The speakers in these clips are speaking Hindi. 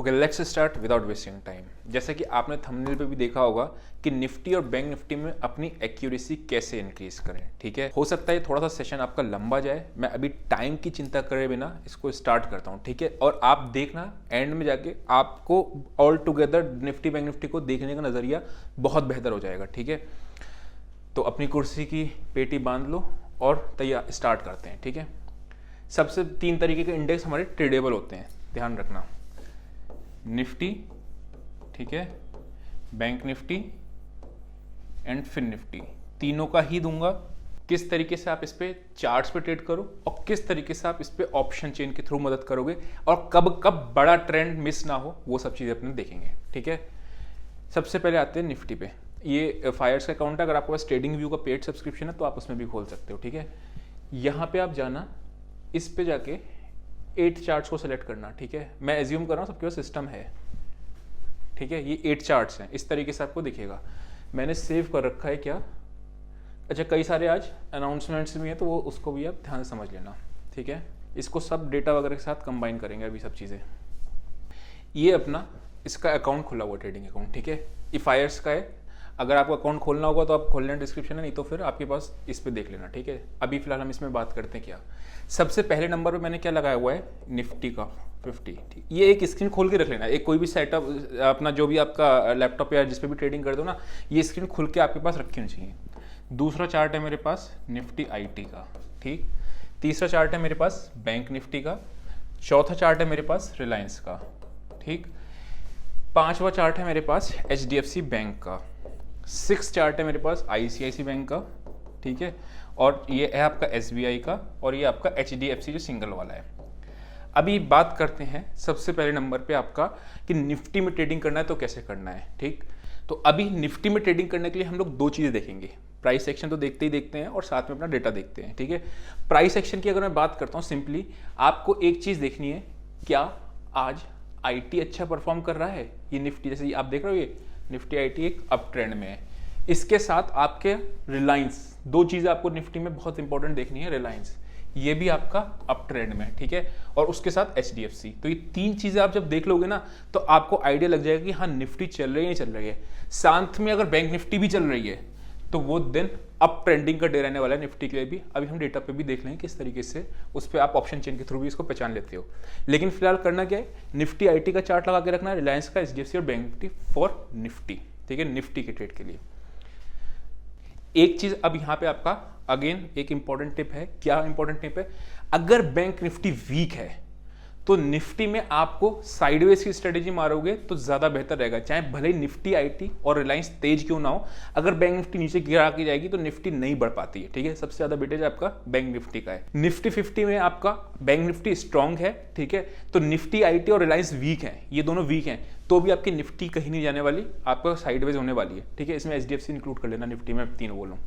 Okay, let's start without wasting time. जैसा कि आपने थंबनेल पे भी देखा होगा कि निफ्टी और बैंक निफ्टी में अपनी एक्यूरेसी कैसे इंक्रीज करें। ठीक है, हो सकता है थोड़ा सा सेशन आपका लंबा जाए, मैं अभी टाइम की चिंता करे बिना इसको स्टार्ट करता हूँ। ठीक है, और आप देखना एंड में जाके आपको all together Nifty bank Nifty को देखने का नज़रिया बहुत बेहतर हो जाएगा। ठीक है, तो अपनी कुर्सी की पेटी बांध लो और तैयार स्टार्ट करते हैं। ठीक है, सबसे 3 तरीके के इंडेक्स हमारे ट्रेडेबल होते हैं, ध्यान रखना। निफ्टी, ठीक है, bank Nifty and fin Nifty, तीनों का ही दूंगा। किस तरीके से आप इस पे चार्ट्स पे ट्रेड करो और किस तरीके से आप इस पे ऑप्शन चेन के थ्रू मदद करोगे और कब कब बड़ा ट्रेंड मिस ना हो, वो सब चीज़ें अपने देखेंगे। ठीक है, सबसे पहले आते हैं निफ्टी पे। ये फायर्स का अकाउंट है, अगर आपके पास ट्रेडिंग व्यू का पेड सब्सक्रिप्शन है तो आप उसमें भी खोल सकते हो। ठीक है, यहाँ पे आप जाना, इस पे जाके 8 चार्ट्स को सेलेक्ट करना। ठीक है, मैं एज्यूम कर रहा हूँ सबके पास सिस्टम है। ठीक है, ये 8 चार्ट्स हैं, इस तरीके से आपको दिखेगा। मैंने सेव कर रखा है क्या, अच्छा कई सारे आज अनाउंसमेंट्स भी हैं तो वो उसको भी आप ध्यान से समझ लेना। ठीक है, इसको सब डेटा वगैरह के साथ कंबाइन करेंगे अभी सब चीज़ें। ये अपना इसका अकाउंट खुला हुआ ट्रेडिंग अकाउंट। ठीक है, ये फायर्स का है, अगर आपको अकाउंट खोलना होगा तो आप खोल लेना, डिस्क्रिप्शन है, नहीं तो फिर आपके पास इस पे देख लेना। ठीक है, अभी फिलहाल हम इसमें बात करते हैं क्या। सबसे पहले नंबर पे मैंने क्या लगाया हुआ है, निफ्टी का 50। ठीक, ये एक स्क्रीन खोल के रख लेना, एक कोई भी सेटअप अपना जो भी आपका लैपटॉप या जिस पे भी ट्रेडिंग कर दो ना, ये स्क्रीन खुल के आपके पास रखी होनी चाहिए। दूसरा चार्ट है मेरे पास निफ्टी IT का। ठीक, तीसरा चार्ट है मेरे पास बैंक निफ्टी का। चौथा चार्ट है मेरे पास रिलायंस का। ठीक, पांचवा चार्ट है मेरे पास HDFC बैंक का। 6 चार्ट है मेरे पास ICICI बैंक का। ठीक है, और ये है आपका SBI का, और ये आपका HDFC जो सिंगल वाला है। अभी बात करते हैं सबसे पहले नंबर पे आपका कि निफ्टी में ट्रेडिंग करना है तो कैसे करना है। ठीक, तो अभी निफ्टी में ट्रेडिंग करने के लिए हम लोग 2 चीज़ें देखेंगे। प्राइस एक्शन तो देखते ही देखते हैं और साथ में अपना डेटा देखते हैं। ठीक है, प्राइस एक्शन की अगर मैं बात करता हूँ, सिंपली आपको एक चीज़ देखनी है, क्या आज IT अच्छा परफॉर्म कर रहा है। ये निफ्टी जैसे आप देख रहे हो, ये निफ्टी IT एक अप ट्रेंड में है। इसके साथ आपके रिलायंस, 2 चीज़ें आपको निफ्टी में बहुत इंपॉर्टेंट देखनी है। रिलायंस ये भी आपका अप ट्रेंड में है। ठीक है, और उसके साथ HDFC, तो ये 3 चीज़ें आप जब देख लोगे ना तो आपको आइडिया लग जाएगा कि हाँ निफ्टी चल रही है नहीं चल रही है। साथ में अगर बैंक निफ्टी भी चल रही है तो वो दिन अप ट्रेंडिंग का डे रहने वाला है निफ्टी के लिए भी। अभी हम डेटा पे भी देख लेंगे किस तरीके से उस पर आप ऑप्शन चेन के थ्रू भी इसको पहचान लेते हो। लेकिन फिलहाल करना क्या है, निफ्टी IT का चार्ट लगा के रखना है, रिलायंस का, HDFC और बैंक निफ्टी फॉर निफ्टी। ठीक है, निफ्टी के ट्रेड के लिए। एक चीज अब यहाँ पे आपका अगेन एक इंपॉर्टेंट टिप है। क्या इंपॉर्टेंट टिप है, अगर बैंक निफ्टी वीक है तो निफ्टी में आपको साइडवेज की स्ट्रेटेजी मारोगे तो ज्यादा बेहतर रहेगा, चाहे भले ही निफ्टी IT और रिलायंस तेज क्यों ना हो। अगर बैंक निफ्टी नीचे गिरा के जाएगी तो निफ्टी नहीं बढ़ पाती है। ठीक है, सबसे ज्यादा वेटेज आपका बैंक निफ्टी का है। निफ्टी 50 में आपका बैंक निफ्टी स्ट्रांग है। ठीक है, तो निफ्टी IT और रिलायंस वीक है, ये दोनों वीक हैं, तो भी आपकी निफ्टी कहीं नहीं जाने वाली, आपका साइडवेज होने वाली है। ठीक है, इसमें HDFC इंक्लूड कर लेना निफ्टी में, तीनों बोलूँ।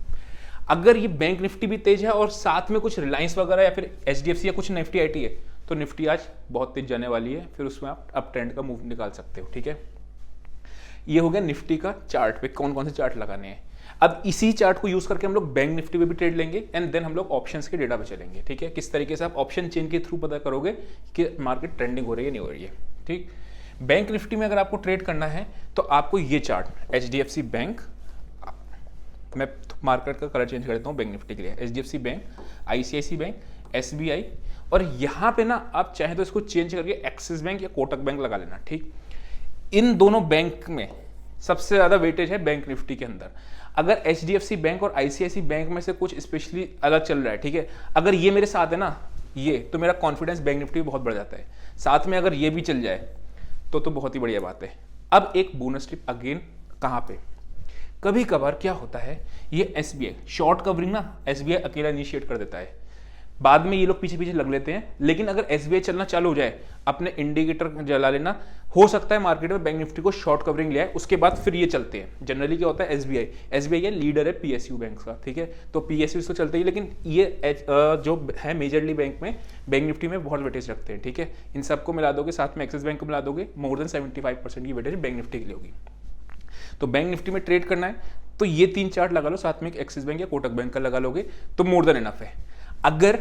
अगर ये बैंक निफ्टी भी तेज है और साथ में कुछ रिलायंस वगैरह या फिर HDFC या कुछ निफ्टी IT है तो निफ्टी आज बहुत तेज जाने वाली है, फिर उसमें आप अप ट्रेंड का मूव निकाल सकते हो। ठीक है, ये हो गया निफ्टी का चार्ट पे कौन कौन से चार्ट लगाने हैं। अब इसी चार्ट को यूज करके हम लोग बैंक निफ्टी पे भी ट्रेड लेंगे एंड देन हम लोग ऑप्शंस के डेटा पे चलेंगे। ठीक है, किस तरीके से आप ऑप्शन चेन के थ्रू पता करोगे कि मार्केट ट्रेंडिंग हो रही है नहीं हो रही है। ठीक, बैंक निफ्टी में अगर आपको ट्रेड करना है तो आपको ये चार्ट HDFC बैंक, मैं मार्केट का कलर चेंज कर देता हूँ बैंक निफ्टी के लिए, HDFC bank, ICICI bank, SBI, और यहाँ पे ना आप चाहे तो इसको चेंज करके एक्सिस बैंक या कोटक बैंक लगा लेना। ठीक, इन दोनों बैंक में सबसे ज्यादा वेटेज है बैंक निफ्टी के अंदर। अगर HDFC बैंक और ICICI बैंक में से कुछ स्पेशली अलग चल रहा है, ठीक है, अगर ये मेरे साथ है ना ये, तो मेरा कॉन्फिडेंस बैंक निफ्टी में बहुत बढ़ जाता है। साथ में अगर ये भी चल जाए तो बहुत ही बढ़िया बात है। अब एक बोनस टिप अगेन, कहाँ पे, कभी कभार क्या होता है, ये SBI शॉर्ट कवरिंग ना SBI अकेला इनिशिएट कर देता है, बाद में ये लोग पीछे पीछे लग लेते हैं। लेकिन अगर SBI चलना चालू हो जाए, अपने इंडिकेटर जला लेना, हो सकता है मार्केट में बैंक निफ्टी को शॉर्ट कवरिंग ले आए, उसके बाद फिर ये चलते हैं। जनरली क्या होता है, SBI ये लीडर है PSU बैंक का। ठीक है, तो PSU तो चलते ही, लेकिन ये जो है मेजरली बैंक में बैंक निफ्टी में बहुत वेटेज रखते हैं। ठीक है, इन सबको मिला दोगे, साथ में एक्सिस बैंक को मिला दोगे, मोर देन 75% की वेटेज बैंक निफ्टी के लिए होगी। तो बैंक निफ्टी में ट्रेड करना है तो ये 3 चार्ट लगा लो, साथ में एक एक्सिस बैंक या कोटक बैंक का लगा लोगे तो मोर देन इनफ है। अगर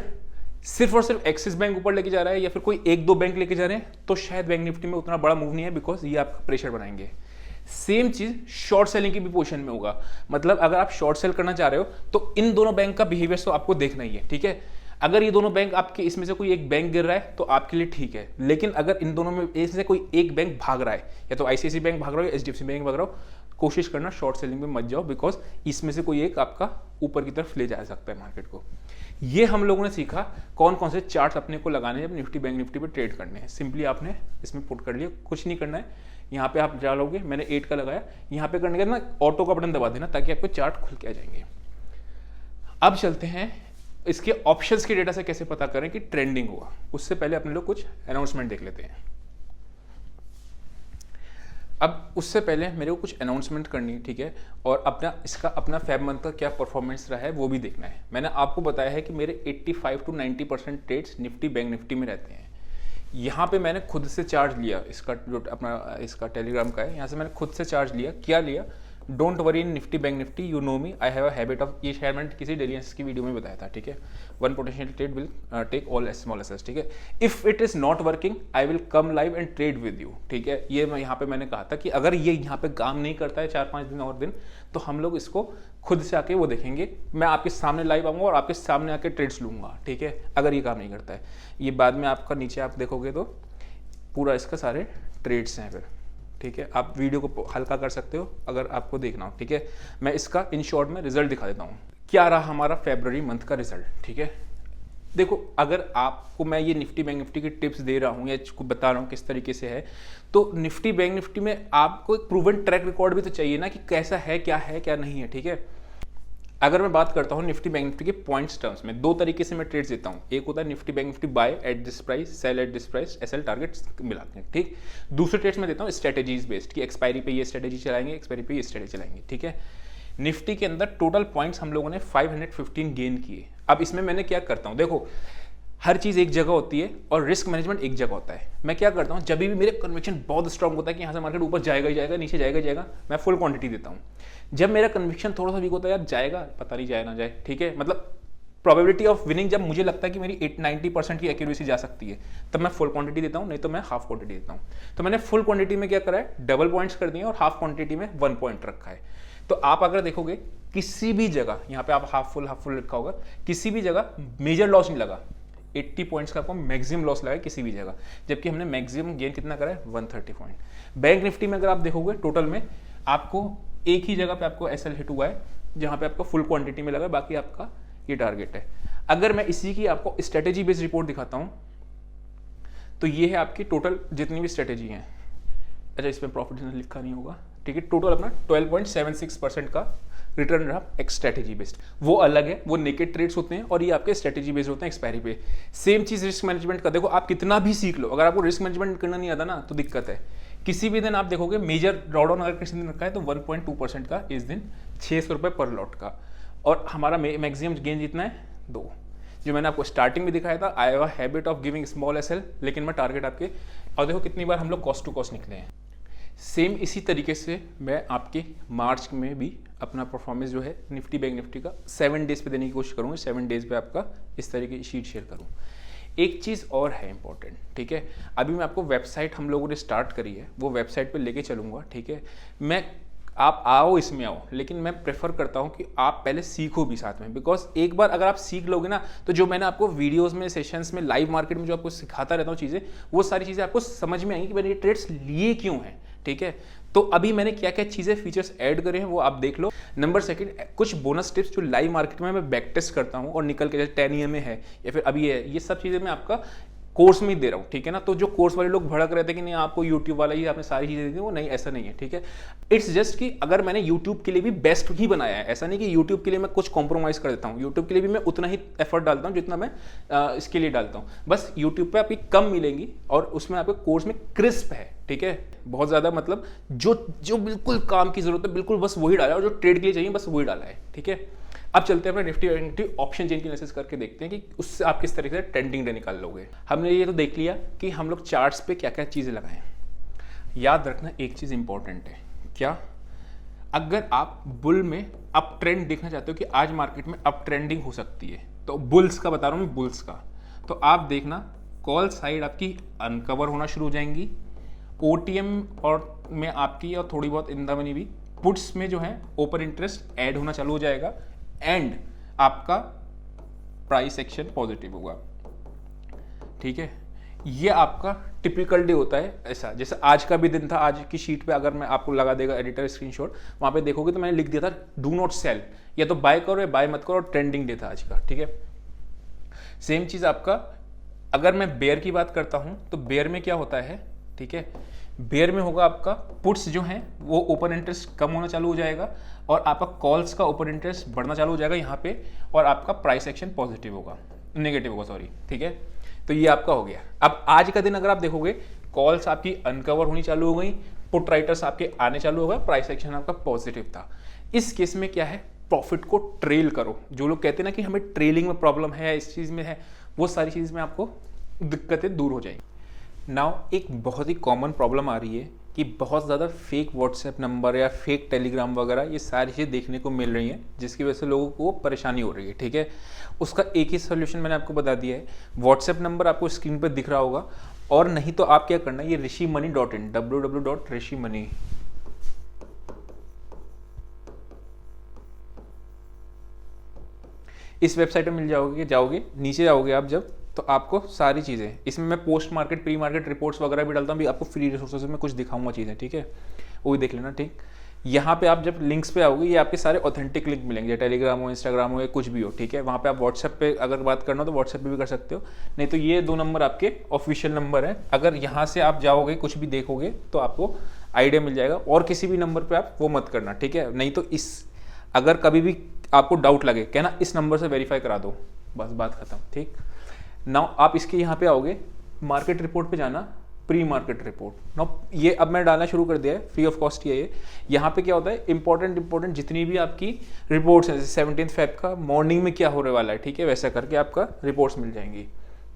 सिर्फ और सिर्फ एक्सिस बैंक ऊपर लेके जा रहा है या फिर कोई एक दो बैंक लेके जा रहे हैं तो शायद बैंक निफ्टी में उतना बड़ा मूव नहीं है, बिकॉज ये आपका प्रेशर बनाएंगे। सेम चीज शॉर्ट सेलिंग की भी पोजीशन में होगा। मतलब अगर आप शॉर्ट सेल करना चाह रहे हो तो इन दोनों बैंक का बिहेवियर तो आपको देखना ही है, ठीक है। अगर ये दोनों बैंक आपके इसमें से कोई एक बैंक गिर रहा है तो आपके लिए ठीक है, लेकिन अगर इन दोनों में इसमें से कोई एक बैंक भाग रहा है, या तो आईसीआईसी बैंक भाग रहा हो या एचडीएफसी बैंक भाग रहा हो, कोशिश करना शॉर्ट सेलिंग में मत जाओ, बिकॉज इसमें से कोई एक आपका ऊपर की तरफ ले जा सकता है मार्केट को। ये हम लोगों ने सीखा कौन कौन से चार्ट अपने को लगाने हैं जब निफ्टी बैंक निफ्टी पे ट्रेड करने हैं। सिंपली आपने इसमें पुट कर लिया, कुछ नहीं करना है। यहाँ पे आप जा लोगे, मैंने 8 का लगाया, यहाँ पे करने के ना ऑटो का बटन दबा देना ताकि आपको चार्ट खुल के आ जाएंगे। अब चलते हैं इसके ऑप्शंस के डेटा से कैसे पता करें कि ट्रेंडिंग हुआ। उससे पहले अपने लोग कुछ अनाउंसमेंट देख लेते हैं। अब उससे पहले मेरे को कुछ अनाउंसमेंट करनी है, ठीक है, और अपना फेब मंथ का क्या परफॉर्मेंस रहा है वो भी देखना है। मैंने आपको बताया है कि मेरे 85 to 90% trades Nifty bank Nifty में रहते हैं। यहाँ पे मैंने खुद से चार्ज लिया, इसका जो अपना इसका टेलीग्राम का है, यहाँ से मैंने खुद से चार्ज लिया। क्या लिया? Don't worry in Nifty bank Nifty, you know me, I have a habit of, ये शायद मैंने किसी डेली एनालिसिस की वीडियो में बताया था, ठीक है। One potential trade will take all small assets, ठीक है। If it is not working I will come live and trade with you, ठीक है। ये मैं यहाँ पे मैंने कहा था कि अगर ये यहाँ पे काम नहीं करता है 4-5 दिन और दिन, तो हम लोग इसको खुद से आके वो देखेंगे। मैं आपके सामने लाइव आऊंगा और आपके सामने आके ट्रेड्स लूंगा, ठीक है, अगर ये काम नहीं करता है। ये बाद में आपका नीचे आप देखोगे तो पूरा इसका सारे ट्रेड्स हैं फिर, ठीक है। आप वीडियो को हल्का कर सकते हो अगर आपको देखना हो, ठीक है। मैं इसका इन शॉर्ट में रिजल्ट दिखा देता हूँ। क्या रहा हमारा फरवरी मंथ का रिजल्ट, ठीक है। देखो, अगर आपको मैं ये निफ्टी बैंक निफ्टी की टिप्स दे रहा हूँ या बता रहा हूँ किस तरीके से है, तो निफ्टी बैंक निफ्टी में आपको एक प्रूवन ट्रैक रिकॉर्ड भी तो चाहिए ना कि कैसा है क्या नहीं है, ठीक है। अगर मैं बात करता हूँ निफ्टी बैंक निफ्टी के पॉइंट्स टर्म्स में, 2 तरीके से मैं ट्रेड्स देता हूँ। एक होता है Nifty bank Nifty buy at this price, sell at this price, SL targets मिलाते हैं, ठीक। दूसरे ट्रेड्स में देता हूँ स्ट्रेटेजीज बेस्ड, कि एक्सपायरी पे ये स्ट्रेटेजी चलाएंगे, एक्सपायरी पे ये स्ट्रेटेजी चलाएंगे, ठीक है। निफ्टी के अंदर टोटल पॉइंट्स हम लोगों ने 515 गेन किए। अब इसमें मैंने क्या करता हूँ, देखो हर चीज़ एक जगह होती है और रिस्क मैनेजमेंट एक जगह होता है। मैं क्या करता हूँ, जब भी मेरे कन्विक्शन बहुत स्ट्रांग होता है कि यहाँ से मार्केट ऊपर जाएगा ही जाएगा, नीचे जाएगा ही जाएगा, मैं फुल क्वांटिटी देता हूँ। जब मेरा कन्विक्शन थोड़ा सा वीक होता है, यार जाएगा, पता नहीं जाए ना जाए, ठीक है, मतलब प्रोबेबिलिटी ऑफ विनिंग, जब मुझे लगता है कि मेरी 90% की एक्यूरेसी जा सकती है, तब मैं फुल क्वांटिटी देता हूँ, नहीं तो मैं हाफ क्वांटिटी देता हूँ। तो मैंने फुल क्वांटिटी में क्या करा है, डबल पॉइंट्स कर दिए और हाफ क्वांटिटी में 1 पॉइंट रखा है। तो आप अगर देखोगे किसी भी जगह, यहाँ पे आप हाफ फुल लिखा होगा, किसी भी जगह मेजर लॉस नहीं लगा। 80 पॉइंट्स का आपको मैक्सिमम लॉस लगा है किसी भी जगह, जबकि हमने मैक्सिमम गेन कितना करा है, 130 पॉइंट। बैंक निफ्टी में अगर आप देखोगे टोटल में आपको एक ही जगह पे आपको एसएल हिट हुआ है, जहां पे आपको फुल क्वांटिटी में लगा, बाकी आपका ये टारगेट है। अगर मैं इसी की आपको स्ट्रेटेजी बेस्ड रिपोर्ट दिखाता हूं, तो ये है आपकी टोटल जितनी भी स्ट्रेटेजी है। अच्छा, इसमें प्रॉफिट लिखा नहीं होगा, ठीक है। टोटल अपना 12.76% का रिटर्न रहा एक्स स्ट्रेटेजी बेस्ड, वो अलग है, वो नेकेड ट्रेड्स होते हैं और ये आपके स्ट्रेटेजी बेस्ड होते हैं एक्सपायरी पे। सेम चीज रिस्क मैनेजमेंट का, देखो आप कितना भी सीख लो, अगर आपको रिस्क मैनेजमेंट करना नहीं आता ना तो दिक्कत है। किसी भी दिन आप देखोगे मेजर ड्रॉडाउन अगर किसी दिन रखा है तो 1.2% का, इस दिन 600 रुपये पर लॉट का, और हमारा मैक्सिमम गेन जितना है 2। जो मैंने आपको स्टार्टिंग में दिखाया था, I have a habit of giving small SL, लेकिन मैं टारगेट आपके, और देखो कितनी बार हम लोग कॉस्ट टू कॉस्ट निकले हैं। सेम इसी तरीके से मैं आपके मार्च में भी अपना परफॉर्मेंस जो है निफ्टी बैंक निफ्टी का 7 डेज पे देने की कोशिश करूँगा। 7 डेज पे आपका इस तरीके की शीट शेयर करूँ। एक चीज़ और है इंपॉर्टेंट, ठीक है। अभी मैं आपको वेबसाइट हम लोगों ने स्टार्ट करी है, वो वेबसाइट पे लेके चलूँगा, ठीक है। आप आओ इसमें आओ, लेकिन मैं प्रेफर करता हूँ कि आप पहले सीखो भी साथ में, बिकॉज एक बार अगर आप सीख लोगे ना, तो जो मैंने आपको वीडियोस में, सेशंस में, लाइव मार्केट में जो आपको सिखाता रहता हूँ चीज़ें, वो सारी चीज़ें आपको समझ में आएंगी कि मैंने ये ट्रेड्स लिए क्यों हैं, ठीक है। तो अभी मैंने क्या क्या चीज़ें फीचर्स ऐड करे हैं वो आप देख लो। नंबर सेकंड, कुछ बोनस टिप्स जो लाइव मार्केट में मैं बैक टेस्ट करता हूँ और निकल के, जैसे 10 में है या फिर अभी है, ये सब चीज़ें मैं आपका कोर्स में ही दे रहा हूँ, ठीक है ना। तो जो कोर्स वाले लोग भड़क रहे थे कि नहीं आपको यूट्यूब वाला ही आपने सारी चीज़ें दी, वो नहीं, ऐसा नहीं है, ठीक है। इट्स जस्ट कि अगर मैंने यूट्यूब के लिए भी बेस्ट ही बनाया है, ऐसा नहीं कि यूट्यूब के लिए मैं कुछ कॉम्प्रोमाइज़ कर देता हूँ। यूट्यूब के लिए भी मैं उतना ही एफर्ट डालता हूँ जितना मैं इसके लिए डालता हूँ। बस यूट्यूब पर आपकी कम मिलेंगी और उसमें आपके कोर्स में क्रिस्प है, ठीक है, बहुत ज़्यादा, मतलब जो बिल्कुल काम की जरूरत है बिल्कुल बस वही डाला है, और जो ट्रेड के लिए चाहिए बस वही डाला है, ठीक है। अब चलते हैं अपने निफ्टी ऑप्शन चेन की एनालिसिस करके देखते हैं कि उससे आप किस तरीके से ट्रेंडिंग डे निकाल लोगे। हमने ये तो देख लिया कि हम लोग चार्ट्स पे क्या क्या चीज़ें लगाएं। याद रखना एक चीज़ इंपॉर्टेंट है, क्या, अगर आप बुल में अप ट्रेंड देखना चाहते हो कि आज मार्केट में अप ट्रेंडिंग हो सकती है, तो बुल्स का बता रहा हूँ मैं, बुल्स का, तो आप देखना कॉल साइड आपकी अनकवर होना शुरू हो जाएंगी, ओटीएम और में आपकी और थोड़ी बहुत इन द मनी भी, पुट्स में जो है ओपन इंटरेस्ट ऐड होना चालू हो जाएगा एंड आपका प्राइस एक्शन पॉजिटिव होगा। ठीक है, ये आपका टिपिकल डे होता है ऐसा। जैसे आज का भी दिन था, आज की शीट पे अगर मैं आपको लगा देगा एडिटर स्क्रीनशॉट, वहां पे देखोगे तो मैंने लिख दिया था डू नॉट सेल, या तो बाय करो या बाय मत करो, और ट्रेंडिंग डे था आज का। ठीक है, सेम चीज आपका अगर मैं बेयर की बात करता हूं तो बेयर में क्या होता है, ठीक है, बेयर में होगा आपका पुट्स जो है वो ओपन इंटरेस्ट कम होना चालू हो जाएगा और आपका कॉल्स का ओपन इंटरेस्ट बढ़ना चालू हो जाएगा यहाँ पे, और आपका प्राइस एक्शन पॉजिटिव होगा, नेगेटिव होगा सॉरी। ठीक है, तो ये आपका हो गया। अब आज का दिन अगर आप देखोगे कॉल्स आपकी अनकवर होनी चालू हो गई, पुट राइटर्स आपके आने चालू हो गए, प्राइस एक्शन आपका पॉजिटिव था। इस केस में क्या है, प्रॉफिट को ट्रेल करो। जो लोग कहते हैं ना कि हमें ट्रेलिंग में प्रॉब्लम है, इस चीज में है, वो सारी चीज में आपको दिक्कतें दूर हो जाएंगी। नाउ एक बहुत ही कॉमन प्रॉब्लम आ रही है कि बहुत ज़्यादा फेक व्हाट्सएप नंबर या फेक टेलीग्राम वगैरह ये सारी चीज़ें देखने को मिल रही हैं, जिसकी वजह से लोगों को परेशानी हो रही है। ठीक है, उसका एक ही सोल्यूशन मैंने आपको बता दिया है। व्हाट्सएप नंबर आपको स्क्रीन पर दिख रहा होगा, और नहीं तो आप क्या करना है, ये rishimoney.in www.rishimoney इस वेबसाइट में मिल जाओगे नीचे जाओगे आप जब, तो आपको सारी चीज़ें इसमें मैं post market pre market reports वगैरह भी डालता हूँ, भी आपको फ्री रिसोर्सेज में कुछ दिखाऊंगा चीज़ें। ठीक है, वो भी देख लेना। ठीक, यहाँ पे आप जब लिंक्स पे आओगे, ये आपके सारे ऑथेंटिक लिंक मिलेंगे, टेलीग्राम हो, इंस्टाग्राम हो, या कुछ भी हो। ठीक है, वहाँ पे आप व्हाट्सएप पे अगर बात करना हो तो व्हाट्सएप पे भी कर सकते हो, नहीं तो ये 2 नंबर आपके ऑफिशियल नंबर है। अगर यहाँ से आप जाओगे कुछ भी देखोगे तो आपको आइडिया मिल जाएगा, और किसी भी नंबर पर आप वो मत करना। ठीक है, नहीं तो इस अगर कभी भी आपको डाउट लगे, कहना इस नंबर से वेरीफाई करा दो, बस बात खत्म। ठीक, नाउ आप इसके यहाँ पे आओगे, मार्केट रिपोर्ट पे जाना, प्री मार्केट रिपोर्ट। नाउ ये अब मैं डालना शुरू कर दिया है, फ्री ऑफ कॉस्ट ये। यहाँ पे क्या होता है, इंपॉर्टेंट जितनी भी आपकी रिपोर्ट्स हैं, जैसे 17 फेब का मॉर्निंग में क्या होने वाला है, ठीक है, वैसा करके आपका रिपोर्ट्स मिल जाएंगी।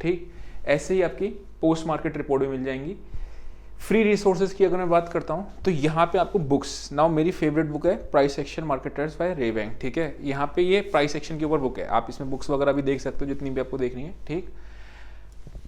ठीक, ऐसे ही आपकी पोस्ट मार्केट रिपोर्ट भी मिल जाएंगी। फ्री रिसोर्सेज की अगर मैं बात करता हूँ तो यहाँ पे आपको बुक्स, नाउ मेरी फेवरेट बुक है प्राइस एक्शन मार्केटर्स बाय रे बैंक। ठीक है, यहाँ पे ये प्राइस एक्शन के ऊपर बुक है, आप इसमें बुक्स वगैरह भी देख सकते हो जितनी भी आपको देखनी है। ठीक,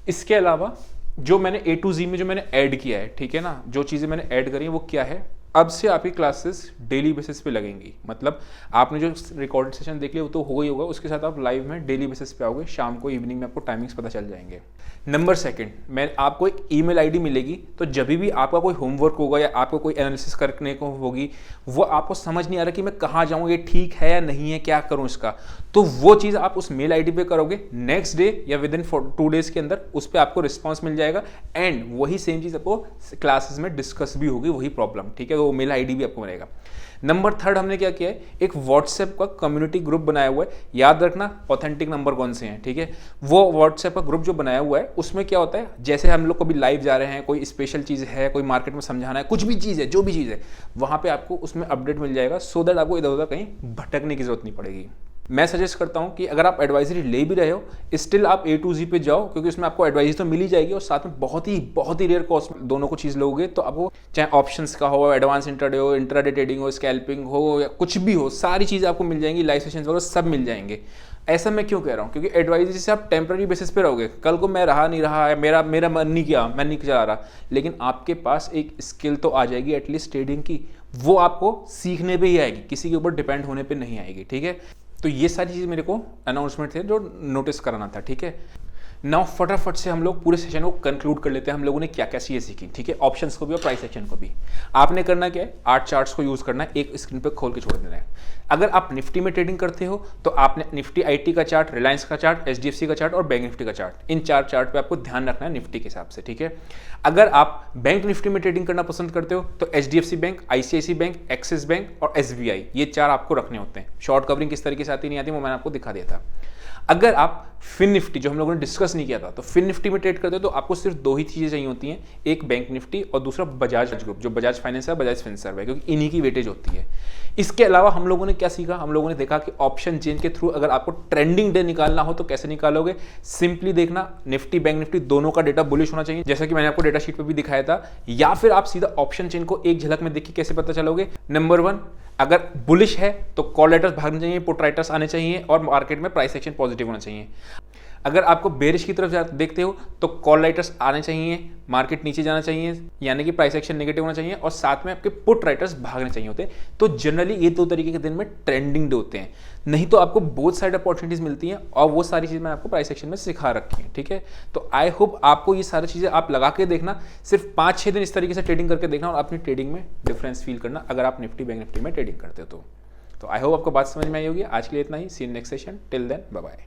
इसके अलावा जो मैंने A to Z में जो मैंने ऐड किया है, ठीक है ना, जो चीज़ें मैंने ऐड करी है वो क्या है, अब से आपकी क्लासेस डेली बेसिस पे लगेंगी। मतलब आपने जो रिकॉर्डेड सेशन देख लिया वो तो हो ही होगा, उसके साथ आप लाइव में डेली बेसिस पे आओगे, शाम को इवनिंग में आपको टाइमिंग्स पता चल जाएंगे। नंबर 2, मैं आपको एक ईमेल आईडी मिलेगी, तो जब भी आपका कोई होमवर्क होगा या आपको कोई एनालिसिस करने को होगी, वो आपको समझ नहीं आ रहा कि मैं कहाँ जाऊँ, ये ठीक है या नहीं है, क्या करूँ इसका, तो वो चीज़ आप उस मेल आईडी पे करोगे, नेक्स्ट डे या विद इन 2 डेज के अंदर उस पर आपको रिस्पॉन्स मिल जाएगा, एंड वही सेम चीज़ आपको क्लासेस में डिस्कस भी होगी, वही प्रॉब्लम। ठीक है, वो मेल आईडी भी आपको मिलेगा। नंबर 3 हमने क्या किया है, एक व्हाट्सएप का कम्युनिटी ग्रुप बनाया हुआ है। याद रखना ऑथेंटिक नंबर कौन से हैं। ठीक है, वो व्हाट्सएप का ग्रुप जो बनाया हुआ है उसमें क्या होता है, जैसे हम लोग कभी लाइव जा रहे हैं, कोई स्पेशल चीज़ है, कोई मार्केट में समझाना है, कुछ भी चीज़ है, जो भी चीज़ है, वहाँ पे आपको उसमें अपडेट मिल जाएगा, सो दैट आपको इधर उधर कहीं भटकने की जरूरत नहीं पड़ेगी। मैं सजेस्ट करता हूं कि अगर आप एडवाइजरी ले भी रहे हो, स्टिल आप A to Z पे जाओ, क्योंकि उसमें आपको एडवाइजरी तो मिल ही जाएगी, और साथ में बहुत ही रेयर कॉस्ट में दोनों को चीज़ लोगे तो आपको चाहे ऑप्शंस का हो, एडवांस इंट्राडे हो, इंट्राडे ट्रेडिंग हो, स्कैल्पिंग हो, या कुछ भी हो, सारी चीज़ें आपको मिल जाएंगी, लाइव सेशंस वगैरह सब मिल जाएंगे। ऐसा मैं क्यों कह रहा हूँ, क्योंकि एडवाइजरी से आप टेम्पररी बेसिस पे रहोगे, कल को मैं रहा नहीं रहा है, मेरा मन नहीं किया, मैं नहीं जा रहा, लेकिन आपके पास एक स्किल तो आ जाएगी एटलीस्ट ट्रेडिंग की, वो आपको सीखने पे ही आएगी, किसी के ऊपर डिपेंड होने पे नहीं आएगी। ठीक है, तो ये सारी चीज़ मेरे को अनाउंसमेंट थे जो नोटिस कराना था। ठीक है, नाउ फटाफट से हम लोग पूरे सेशन को कंक्लूड कर लेते हैं, हम लोगों ने क्या क्या चीज़ें सीखी। ठीक है, ऑप्शंस को भी और प्राइस एक्शन को भी। आपने करना क्या है, 8 चार्ट्स को यूज़ करना है, एक स्क्रीन पे खोल के छोड़ देना है। अगर आप निफ्टी में ट्रेडिंग करते हो तो आपने निफ्टी IT का चार्ट, रिलायंस का चार्ट, HDFC का चार्ट और बैंक निफ्टी का चार्ट, इन 4 चार्ट पे आपको ध्यान रखना है निफ्टी के हिसाब से। ठीक है, अगर आप बैंक निफ्टी में ट्रेडिंग करना पसंद करते हो तो HDFC bank, ICICI bank, axis bank और SBI, ये 4 आपको रखने होते हैं। शॉर्ट कवरिंग किस तरीके से आती नहीं आती वो मैंने आपको दिखा दिया था। अगर आप फिन निफ्टी, जो हम लोगों ने डिस्कस नहीं किया था, तो फिन निफ्टी में ट्रेड करते हो तो आपको सिर्फ 2 ही चीज़ें चाहिए होती हैं, एक बैंक निफ्टी और दूसरा बजाज ग्रुप, जो बजाज फाइनेंस है, बजाज फिनसर्व है, क्योंकि इन्हीं की वेटेज होती है। इसके अलावा हम लोगों ने क्या सीखा, हम लोगों ने देखा कि ऑप्शन चेन के थ्रू अगर आपको ट्रेंडिंग डे निकालना हो तो कैसे निकालोगे। सिंपली देखना, निफ्टी बैंक निफ्टी दोनों का डेटा बुलिश होना चाहिए, जैसा कि मैंने आपको डेटा शीट पे भी दिखाया था, या फिर आप सीधा ऑप्शन चेन को एक झलक में देख के कैसे पता चलोगे। नंबर 1, अगर बुलिश है तो कॉल राइटर्स भागने चाहिए, पुट राइटर्स आने चाहिए और मार्केट में प्राइस एक्शन पॉजिटिव होना चाहिए। अगर आपको बेरिश की तरफ देखते हो तो कॉल राइटर्स आने चाहिए, मार्केट नीचे जाना चाहिए, यानी कि प्राइस एक्शन नेगेटिव होना चाहिए, और साथ में आपके पुट राइटर्स भागने चाहिए होते हैं। तो जनरली ये दो तरीके के दिन में ट्रेंडिंग डे होते हैं, नहीं तो आपको बोथ साइड अपॉर्चुनिटीज मिलती हैं, और वो सारी चीज़ मैं आपको प्राइस एक्शन में सिखा रखी है। ठीक है, तो आई होप आपको ये सारी चीज़ें आप लगा के देखना, सिर्फ 5-6 दिन इस तरीके से ट्रेडिंग करके देखना और अपनी ट्रेडिंग में डिफरेंस फील करना, अगर आप निफ्टी बैंक निफ्टी में ट्रेडिंग करते हो तो आई होप आपको बात समझ में आई होगी। आज के लिए इतना ही, see in next session, till then bye bye.